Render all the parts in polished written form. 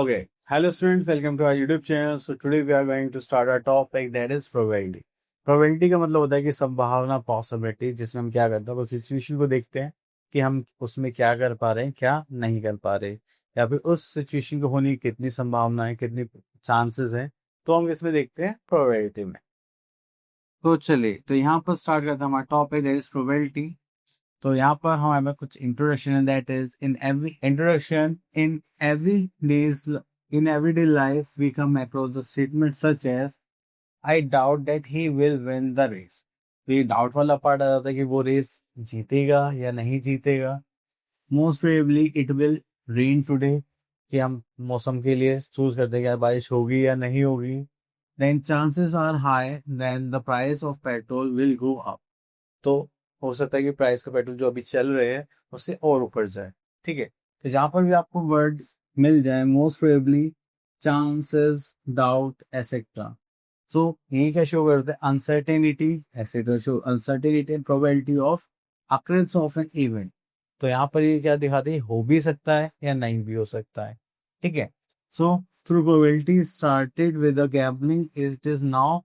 Okay. Hello students, welcome to our YouTube channel. So today we are going to start our topic that is probability. Probability का मतलब होता है कि संभावना, possibility, जिसमें हम क्या करते हैं उस सिचुएशन को देखते हैं कि हम उसमें क्या कर पा रहे हैं, क्या नहीं कर पा रहे, या फिर उस सिचुएशन को होने की कितनी संभावना है, कितनी चांसेस हैं, तो हम इसमें देखते हैं प्रोबेबिलिटी में। तो चलिए, तो यहाँ पर स्टार्ट करते हैं हमारा टॉपिक दैट इज प्रोबेबिलिटी। तो यहाँ पर हमें कुछ इंट्रोडक्शन है that is in every introduction in everyday life we come across the statement such as I doubt that he will win the race। तो ये डाउट वाला पार्ट आ जाता है कि वो रेस जीतेगा या नहीं जीतेगा। Most probably it will rain today, कि हम मौसम के लिए चूज करते हैं कि यार बारिश होगी या नहीं होगी। Then chances are high then the price of petrol will go up. तो हो सकता है कि प्राइस का पेट्रोल जो अभी चल रहे हैं उससे और ऊपर जाए। ठीक है, तो जहां पर भी आपको वर्ड मिल जाए most probably, chances, doubt etcetera, so यही क्या शो करते हैं, uncertainty etcetera show uncertainty and probability of occurrence of an event. तो यहाँ पर ये क्या दिखाते हैं, हो भी सकता है या नहीं भी हो सकता है। ठीक है, so through probability started with the gambling, it is now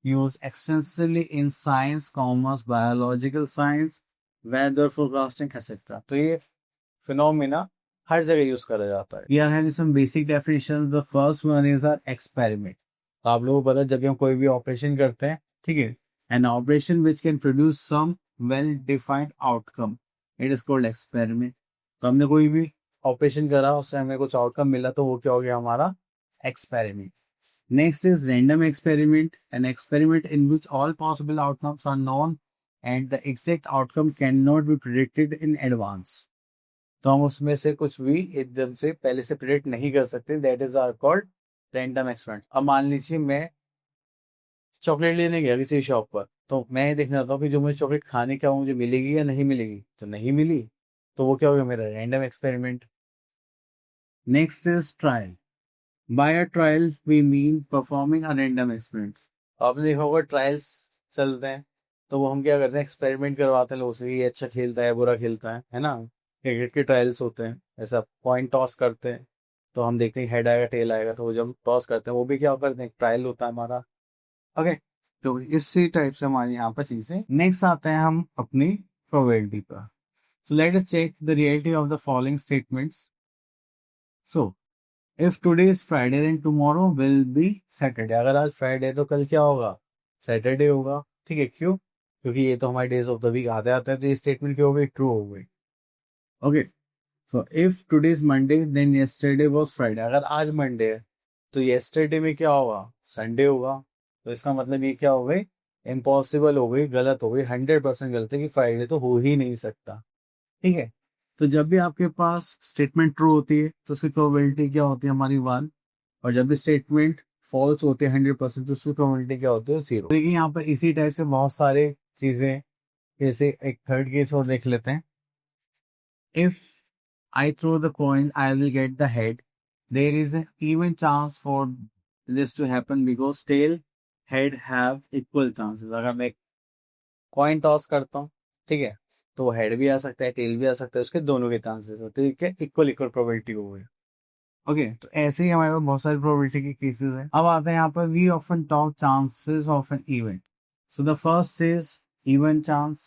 used extensively in science, commerce, biological science, weather forecasting, etc. तो ये फिनोमिना हर जगह यूज करा जाता है। We are having some basic definitions. The first one is our experiment। तो आप लोगों को पता है जब हम कोई भी ऑपरेशन करते हैं, ठीक है, an operation which can produce some well defined outcome, it is called experiment। तो हमने कोई भी ऑपरेशन करा, उससे हमें कुछ आउटकम मिला, तो वो क्या हो गया, हमारा experiment. Next is random experiment, an experiment in which all possible outcomes are known and the exact outcome cannot be predicted in advance। तो हम उसमें से कुछ भी एकदम से पहले से प्रिडिक्ट नहीं कर सकते, that is are called random experiment. अब मान लीजिए मैं चॉकलेट लेने गया किसी शॉप पर, तो मैं ये देखना चाहता हूँ कि जो मुझे चॉकलेट खाने क्या, मुझे मिलेगी या नहीं मिलेगी, तो नहीं मिली, तो वो क्या हो गया, मेरा random experiment. Next is trial. By a trial we mean performing a random experiment। आपने देखा होगा ट्रायल्स चलते हैं, तो वो हम क्या करते हैं, एक्सपेरिमेंट करवाते हैं लोगों से, ये अच्छा खेलता है बुरा खेलता है ना। क्रिकेट के ट्रायल्स होते हैं, ऐसा कॉइन टॉस करते हैं, तो हम देखते हैं हेड आएगा टेल आएगा, तो वो जब टॉस करते हैं वो भी क्या करते हैं, ट्रायल होता है हमारा। ओके, तो इसी टाइप से हमारे यहाँ पर चीजें। नेक्स्ट आते हैं हम अपनी प्रोबेबिलिटी पर। So let us check the reality of the following statements. So if today is Friday then tomorrow will be Saturday. अगर आज फ्राइडे तो कल क्या होगा, सैटरडे होगा। ठीक है, क्यों, क्योंकि ये तो हमारे डेज ऑफ द वीक आते आते हैं, तो ये स्टेटमेंट क्या हो गई, ट्रू हो गई। Okay, so if today is Monday then yesterday was Friday. अगर आज मंडे है तो यस्टरडे में क्या होगा, संडे होगा। तो इसका मतलब ये क्या हो गई, इम्पॉसिबल हो गई, गलत हो गई, 100% गलत है कि फ्राइडे तो हो ही नहीं सकता। ठीक है, तो जब भी आपके पास स्टेटमेंट ट्रू होती है तो उसकी प्रोबेबिलिटी क्या होती है, हमारी 1। और जब भी स्टेटमेंट फॉल्स होते हैं 100%, तो उसकी प्रोबेबिलिटी क्या होती है, 0। देखिए यहाँ पर इसी टाइप से बहुत सारे चीजें, जैसे एक थर्ड केस और देख लेते हैं। If I throw the coin I will get the head, there is an even chance for this to happen because tail head have equal chances. अगर मैं कॉइन टॉस करता हूँ, ठीक है, तो वो हेड भी आ सकता है टेल भी आ सकता है, उसके दोनों के चांसेस होते हैं, ठीक है, इक्वल इक्वल प्रोबेबिलिटी हो गई। ओके, तो ऐसे ही हमारे पास बहुत सारी प्रोबेबिलिटी के केसेस हैं। अब आते हैं यहाँ पर, we often talk chances of an event. So the first is even chance.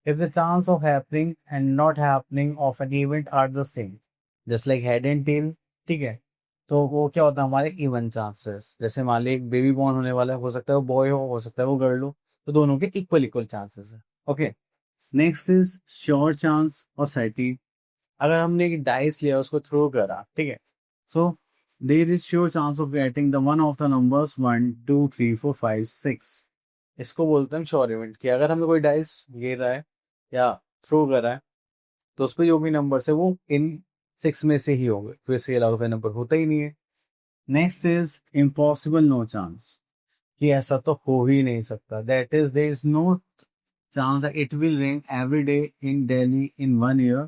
If the chance of happening and not happening of an event are the same, just like head and tail, ठीक है, तो वो क्या होता है, हमारे even chances. जैसे मान ली एक बेबी बॉर्न होने वाला है, हो सकता है वो बॉय हो सकता है वो गर्ल हो, तो दोनों के इक्वल इक्वल चांसेस है। Okay, next is sure chance और सर्टी। अगर हमने एक डाइस लिया उसको थ्रो करा, ठीक है, so there is sure chance of getting the one of the numbers 1 2 3 4 5 6। इसको बोलते हैं श्योर इवेंट, कि अगर हमें कोई डाइस गिरा है या थ्रो करा है, तो उस पर जो भी नंबर है वो इन 6 में से ही होंगे, तो इसके अलावा कोई नंबर होता ही नहीं है। Next is impossible no chance, कि ऐसा तो हो ही नहीं सकता, that is there is no chance that it will rain every day in Delhi in 1 year.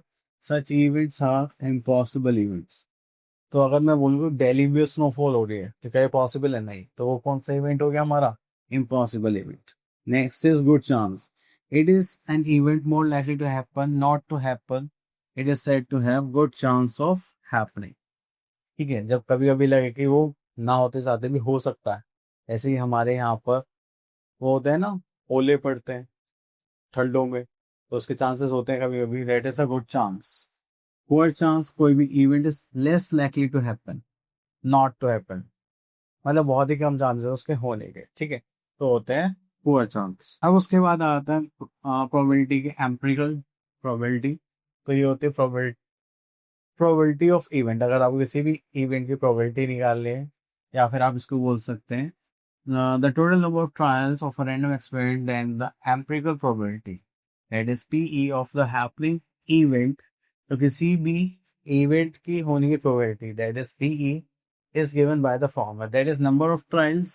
Such events are impossible events। तो अगर मैं बोलूँ दिल्ली में स्नोफॉल हो रही है, तो क्या ये पॉसिबल है, नहीं, तो वो कौन सा इवेंट हो गया, हमारा impossible event. Next is good chance. It is an event more likely to happen not to happen, it is said to have good chance of happening. ठीक है, जब कभी कभी लगे कि वो ना होते साथे भी हो सकता है। ऐसे ही हमारे यहाँ पर वो होते हैं ना, ओले पड़ते हैं ठंडों में, तो उसके चांसेस होते हैं कभी कभी, that is a good chance. Poor chance, कोई भी event is less likely to happen, not to happen, मतलब बहुत ही कम चांसेस है उसके होने के, ठीक है, तो होते हैं पुअर चांस। अब उसके बाद आता है प्रोबेबिलिटी के एम्पिरिकल प्रोबेबिलिटी। तो ये होती है प्रोबेबिलिटी ऑफ इवेंट। अगर आपको किसी भी इवेंट की प्रोबेबिलिटी निकालनी है, या फिर आप इसको बोल सकते हैं the total number of trials of a random experiment and the empirical probability, that is P E of the happening event. तो किसी भी इवेंट की होने की probability, that is P E, is given by the formula, that is number of trials,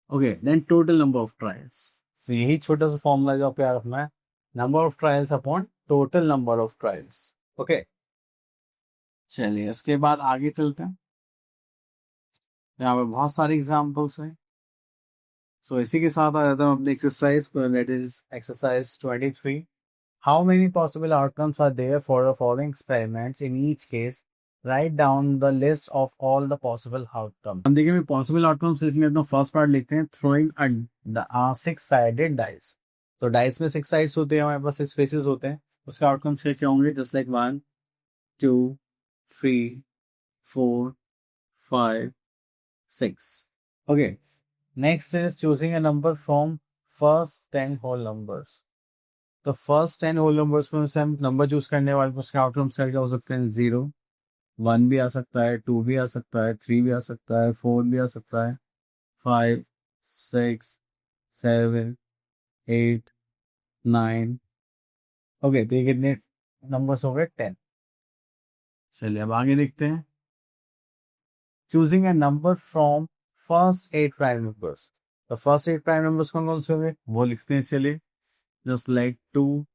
okay, then total number of trials। तो यही छोटा सा फॉर्मूला जो आपको याद रखना है, number of trials upon total number of trials. Okay, चलिए उसके बाद आगे चलते हैं। यहाँ पे बहुत सारे एग्जांपल्स हैं। सो इसी के साथ आ जाता हूँ अपनी एक्सरसाइज पर, that is exercise 23। How many possible outcomes are there for the following experiments? In each case, write down the list of all the possible outcomes। हम देखिए, मैं पॉसिबल आउटकम्स लिख लेता हूँ। फर्स्ट पार्ट लिखते हैं, थ्रोइंग अ six sided dice. तो dice में सिक्स साइड्स होते हैं, हमारे पास सिक्स फेसेस होते हैं। उसके आउटकम्स क्या क्या होंगे? Just like 1 2 3 4 5 6। Okay, next is choosing a number from first 10 whole numbers. तो फर्स्ट 10 होल नंबर्स में से हम नंबर चूज करने वाले, उसके आउटकम्स क्या हो सकते हैं? 0, 1 भी आ सकता है, 2 भी आ सकता है, 3 भी आ सकता है, 4 भी आ सकता है, 5 6 7 8 9। ओके, तो ये कितने नंबर्स हो गए? 10। चलिए अब आगे देखते हैं। Choosing a number from first 8 prime numbers. तो फर्स्ट 8 प्राइम नंबर्स कौन कौन से होंगे वो लिखते हैं। चलिए, just like 2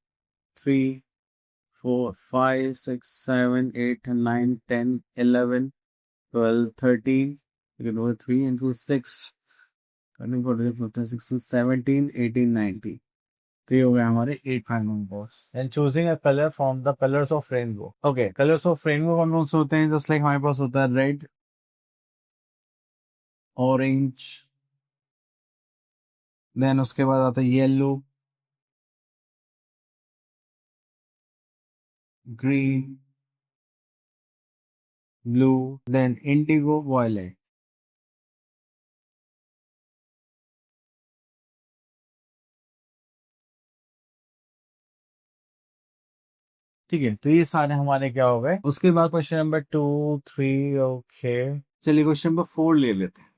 3 4 5 6 7 8 9 10 11 12 13। you can go 3 into 6, 13 14 15 16 17 18 19। तो ये हो गया हमारे 8 prime numbers. And choosing a colour from the colours of rainbow. Okay, colours of rainbow कौन कौन से होते हैं? जस्ट लाइक हमारे पास होता है रेड, ऑरेंज, देन उसके बाद आता है yellow, green, blue, then indigo, violet. ठीक है, तो ये सारे हमारे क्या हो गए। उसके बाद क्वेश्चन नंबर 2 3। ओके, चलिए क्वेश्चन नंबर 4 ले लेते हैं।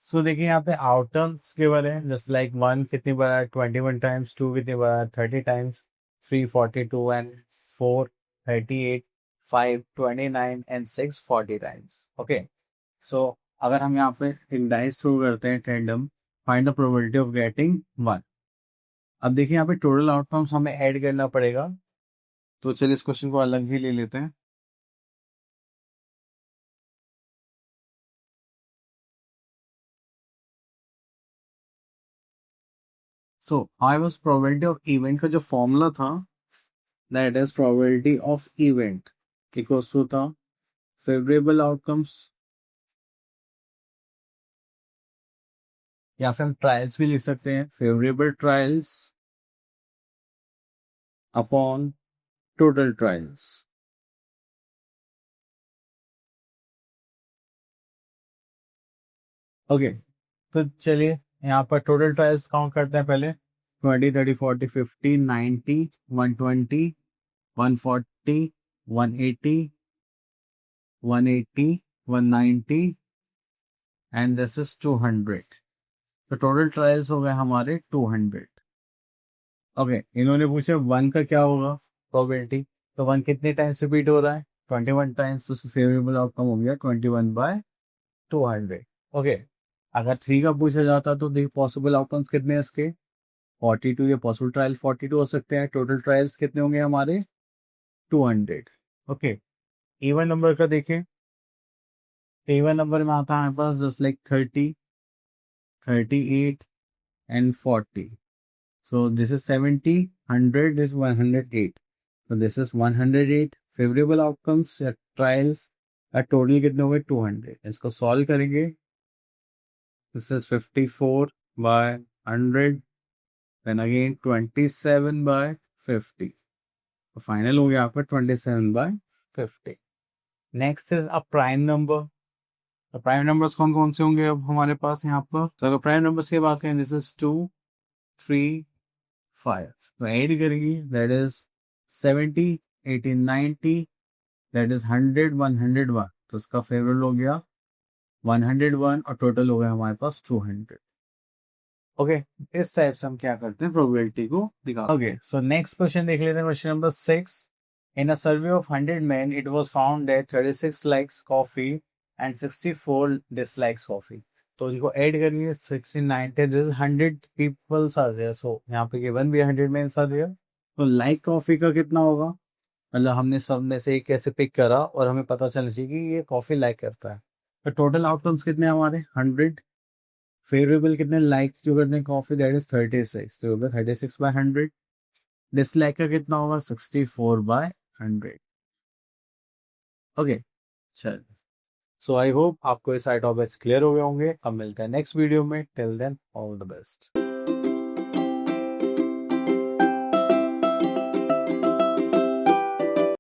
सो देखिए, यहाँ पे आउटकम्स के बारे हैं। जस्ट लाइक 1 कितनी बार है? 21 टाइम्स। 2 कितनी बार है? 30 times. 3 42 and 4 38, 5 29 and 6 40 times. Okay, so अगर हम यहाँ पे एक डाइस थ्रो करते हैं random, find the probability of getting 1। अब देखिए, यहाँ पे टोटल आउटकम्स हमें ऐड करना पड़ेगा। तो चलिए इस क्वेश्चन को अलग ही ले लेते हैं। So I was probability of event का जो फॉर्मूला था, that is probability of event equals to था फेवरेबल आउटकम्स, या फिर हम ट्रायल्स भी लिख सकते हैं, favourable trials upon total trials. Okay, तो चलिए यहाँ पर टोटल ट्रायल्स काउंट करते हैं पहले। 20 30 40 50 90 120 140 180 180 190 एंड दिस इज 200। तो टोटल ट्रायल्स हो गए हमारे 200। ओके, इन्होंने पूछा 1 का क्या होगा प्रोबेबिलिटी। तो 1 कितने टाइम्स रिपीट हो रहा है? 21 टाइम्स। तो उसका फेवरेबल आउटकम हो गया 21/200। ओके, अगर 3 का पूछा जाता तो देखिए पॉसिबल आउटकम्स कितने हैं इसके? 42, या पॉसिबल ट्रायल 42 हो सकते हैं। टोटल ट्रायल्स कितने होंगे हमारे? 200। ओके, इवन नंबर का देखें, इवन नंबर में आता है हमारे पास just like 30 38 and 40। So this is 70, 100 is 108. तो दिस इज 108 फेवरेबल आउटकम्स या ट्रायल्स का टोटल कितने हो गए 200। इसको सॉल्व करेंगे, this is 54 by 100 then again 27 by 50, तो फाइनल हो गया आपका 27 by 50। Next is a prime number. तो प्राइम नंबर्स कौन कौन से होंगे अब हमारे पास यहाँ पर? तो अगर प्राइम नंबर्स की बात करें, दिस इज 2 3 5, तो ऐड करेंगे, दैट इज 70 18 90, दैट इज 100 101, तो इसका फेवरेट हो गया 101 और टोटल हो गया हमारे पास 200। ओके, इस टाइप से हम क्या करते हैं, प्रोबेबिलिटी को दिखाते हैं। ओके, सो नेक्स्ट क्वेश्चन देख लेते हैं, question number 6। In a survey of 100 men it was found that 36 likes coffee and 64 dislikes coffee। तो इनको ऐड करेंगे, 69 थे, दिस 100 पीपल्स आर देयर, सो यहाँ पे गिवन भी 100 मेंस आर देयर। तो लाइक कॉफी का कितना होगा, मतलब हमने सब में से एक कैसे पिक करा और हमें पता चलना चाहिए कि ये कॉफी लाइक करता है। तो टोटल आउटकम्स कितने हैं हमारे 100, फेवरेबल कितने, लाइक जो करते हैं कॉफी दैट इज 36, तो होगा 36 बाय 100। डिसलाइक का कितना होगा 64 बाय 100। ओके, चल, सो आई होप आपको ये सारे टॉपिक्स क्लियर हो गए होंगे। अब मिलते हैं नेक्स्ट वीडियो में, till then all the best.